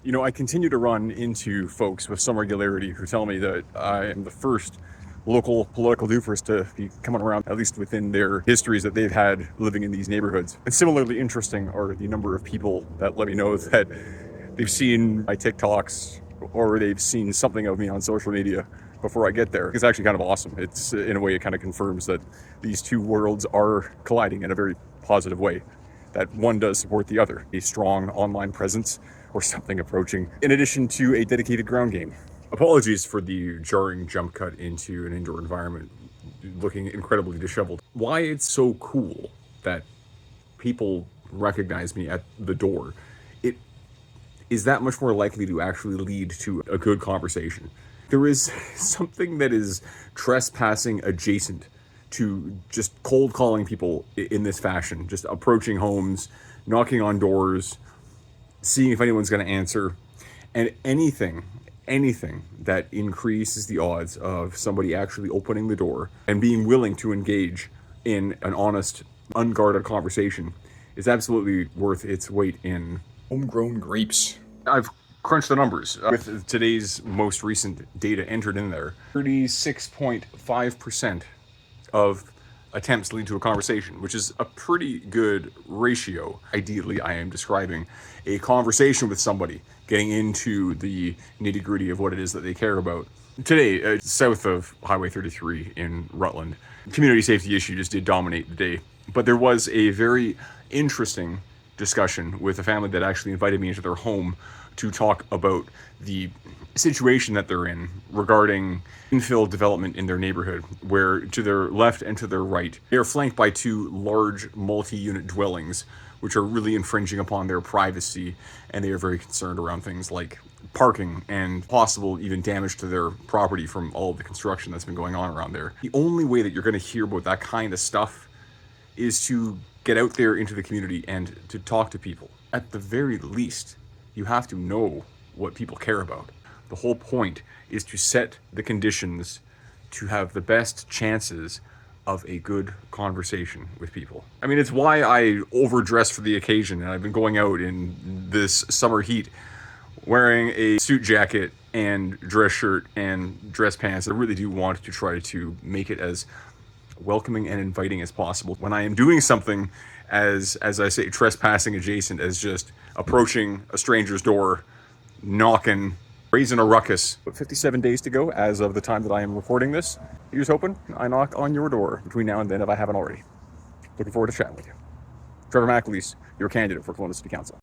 You know, I continue to run into folks with some regularity who tell me that I am the first local political doofus to be coming around, at least within their histories that they've had living in these neighborhoods. And similarly interesting are the number of people that let me know that they've seen my TikToks or they've seen something of me on social media before I get there. It's actually kind of awesome. It's, in a way, it kind of confirms that these two worlds are colliding in a very positive way, that one does support the other. A strong online presence or something approaching, in addition to a dedicated ground game. Apologies for the jarring jump cut into an indoor environment looking incredibly disheveled. Why it's so cool that people recognize me at the door, it is that much more likely to actually lead to a good conversation. There is something that is trespassing adjacent to just cold calling people in this fashion, just approaching homes, knocking on doors, seeing if anyone's going to answer, and anything that increases the odds of somebody actually opening the door and being willing to engage in an honest, unguarded conversation is absolutely worth its weight in homegrown grapes. I've crunched the numbers with today's most recent data entered in there. 36.5% of attempts lead to a conversation, which is a pretty good ratio. Ideally, I am describing a conversation with somebody, getting into the nitty-gritty of what it is that they care about. Today, south of Highway 33 in Rutland, community safety issue just did dominate the day. But there was a very interesting discussion with a family that actually invited me into their home to talk about the situation that they're in regarding infill development in their neighborhood, where to their left and to their right, they are flanked by two large multi-unit dwellings, which are really infringing upon their privacy, and they are very concerned around things like parking and possible even damage to their property from all of the construction that's been going on around there. The only way that you're going to hear about that kind of stuff is to get out there into the community and to talk to people. At the very least, you have to know what people care about. The whole point is to set the conditions to have the best chances of a good conversation with people. I mean, it's why I overdress for the occasion, and I've been going out in this summer heat wearing a suit jacket and dress shirt and dress pants. I really do want to try to make it as welcoming and inviting as possible. When I am doing something as I say, trespassing adjacent, as just approaching a stranger's door, knocking, raising a ruckus. But 57 days to go as of the time that I am recording this. Here's hoping I knock on your door between now and then if I haven't already. Looking forward to chatting with you. Trevor McAleese, your candidate for Kelowna City Council.